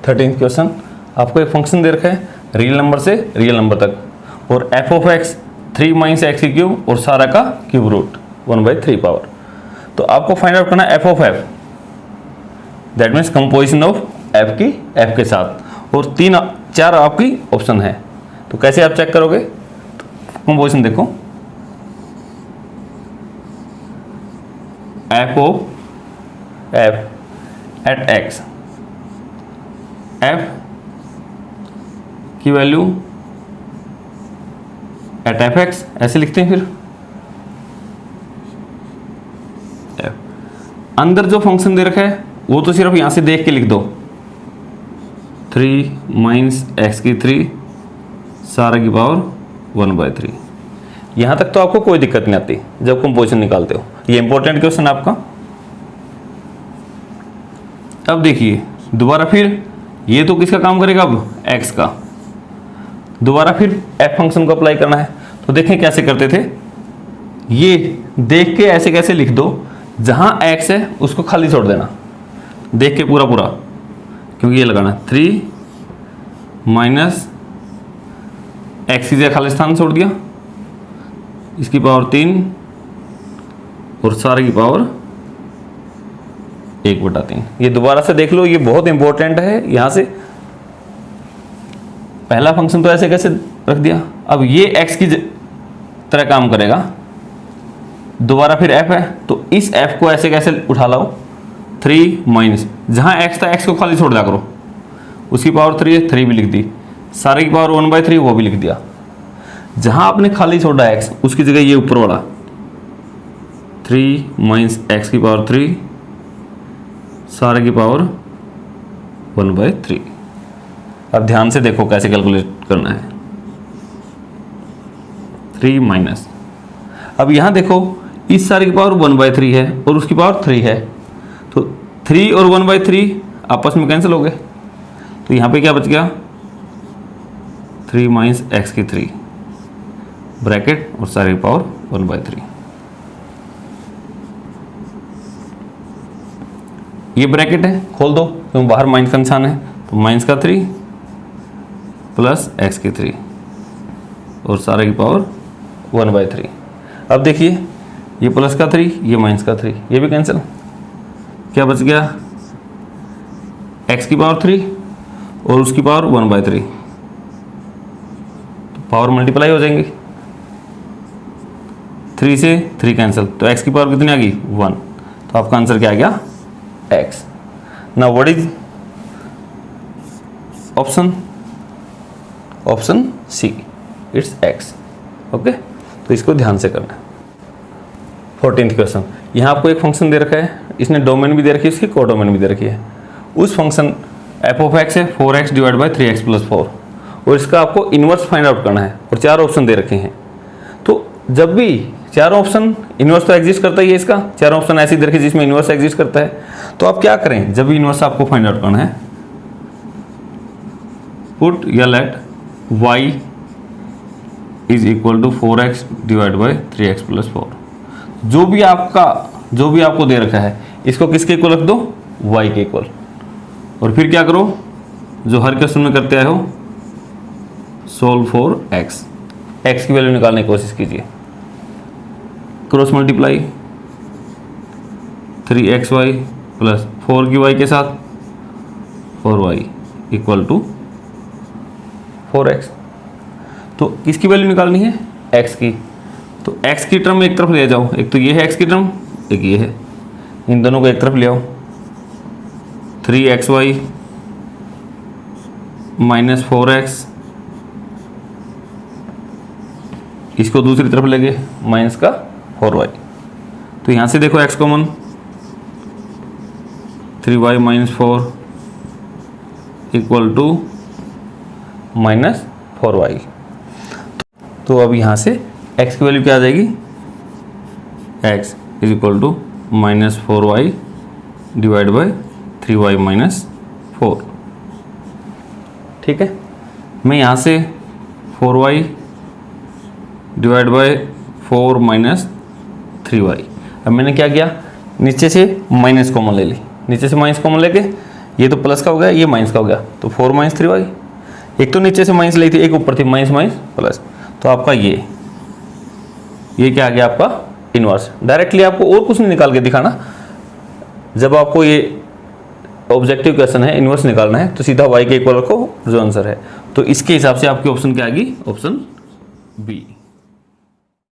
13th question, आपको एक function दे रखा है रियल नंबर से रियल नंबर तक, और F of x 3 minus x की क्यूब और सारा का क्यूब रूट 1/3 पावर। तो आपको फाइंड आउट करना है F of F, that means composition of F की एफ के साथ, और 4 आपकी ऑप्शन है। तो कैसे आप चेक करोगे? कंपोजिशन देखो, F of F at X, F की वैल्यू एट एफ एक्स, ऐसे लिखते हैं। फिर एफ अंदर जो फंक्शन दे रखा है वो तो सिर्फ यहां से देख के लिख दो, 3 माइनस एक्स की 3 सारा की पावर 1/3। यहां तक तो आपको कोई दिक्कत नहीं आती जब कंपोजिशन निकालते हो। ये इंपॉर्टेंट क्वेश्चन आपका। अब देखिए दोबारा फिर ये तो किसका काम करेगा? अब एक्स का। दोबारा फिर एफ फंक्शन को अप्लाई करना है। तो देखें कैसे करते थे, ये देख के ऐसे कैसे लिख दो, जहां एक्स है उसको खाली छोड़ देना, देख के पूरा पूरा, क्योंकि ये लगाना 3 माइनस एक्स की जगह खाली स्थान छोड़ दिया, इसकी पावर 3 और सारे की पावर 1/3। ये दोबारा से देख लो, ये बहुत इंपॉर्टेंट है। यहां से पहला फंक्शन तो ऐसे कैसे रख दिया, अब ये एक्स की तरह काम करेगा। दोबारा फिर एफ है, तो इस एफ को ऐसे कैसे उठा लाओ, 3 माइनस, जहां एक्स था एक्स को खाली छोड़ दिया करो, उसकी पावर 3 है, 3 भी लिख दी, सारे की पावर 1/3 वो भी लिख दिया। जहां आपने खाली छोड़ा एक्स उसकी जगह ये ऊपर वाला 3 माइनस एक्स की पावर 3 सारे की पावर 1/3। अब ध्यान से देखो कैसे कैलकुलेट करना है, 3 माइनस, अब यहां देखो इस सारे की पावर 1/3 है और उसकी पावर 3 है, तो 3 और 1/3 आपस में कैंसिल हो गए। तो यहां पे क्या बच गया, 3 माइनस एक्स की 3 ब्रैकेट और सारे की पावर 1/3। ये ब्रैकेट है, खोल दो क्योंकि बाहर माइनस का निशान है, तो माइनस का 3 प्लस एक्स की 3 और सारे की पावर 1/3। अब देखिए ये प्लस का 3, ये माइनस का 3, ये भी कैंसिल। क्या बच गया, एक्स की पावर 3 और उसकी पावर 1/3, तो पावर मल्टीप्लाई हो जाएंगी, 3 से 3 कैंसिल, तो एक्स की पावर कितनी आ गई, 1। तो आपका आंसर क्या आ गया, X. Now what is option? Option C, it's X. Okay, तो इसको ध्यान से करना है। 14th क्वेश्चन, यहाँ आपको एक फंक्शन दे रखा है, इसने डोमेन भी दे रखी है, इसकी कोडोमेन भी दे रखी है। उस फंक्शन एफ ऑफ एक्स है 4x divide by 3x plus 4, और इसका आपको इन्वर्स फाइंड आउट करना है, और 4 ऑप्शन दे रखे हैं। तो जब भी 4 ऑप्शन, इन्वर्स तो एग्जिस्ट करता ही है इसका, 4 ऑप्शन ऐसी दे रखे जिसमें इन्वर्स एग्जिस्ट करता है, तो आप क्या करें जब भी इन्वर्स आपको फाइंड आउट करना है, पुट या let y is equal to 4x divide by 3x plus 4। जो भी आपको दे रखा है इसको किसके इक्वल रख दो, y के इक्वल, और फिर क्या करो जो हर क्वेश्चन में करते आए हो, सोल्व फॉर x की वैल्यू निकालने की कोशिश कीजिए। क्रॉस मल्टीप्लाई 3xy प्लस 4 की y के साथ 4y इक्वल टू 4x। तो किसकी वैल्यू निकालनी है, x की। तो x की टर्म एक तरफ ले जाओ, एक तो ये है x की टर्म, एक ये है, इन दोनों को एक तरफ ले आओ, 3xy माइनस 4x, इसको दूसरी तरफ ले गए माइनस का 4y। तो यहां से देखो x common, 3y minus 4 equal to minus 4y। तो अब यहाँ से x की वैल्यू क्या आ जाएगी, x is equal to minus 4y divide by 3y minus 4। ठीक है, मैं यहाँ से 4y divide by 4 minus 3y, अब मैंने क्या किया, नीचे से माइनस कॉमन ले ली, नीचे से माइनस कॉमन लेके ये तो प्लस का हो गया, ये माइनस का हो गया, तो 4 - 3y। एक तो नीचे से माइनस ली थी, एक ऊपर थी, माइनस माइनस प्लस, तो आपका ये क्या आ गया आपका इनवर्स। डायरेक्टली आपको और कुछ नहीं निकाल के दिखाना, जब आपको ये ऑब्जेक्टिव क्वेश्चन है, इनवर्स निकालना है, तो सीधा y के इक्वल रखो जो आंसर है। तो इसके हिसाब से आपकी ऑप्शन क्या आएगी, ऑप्शन बी।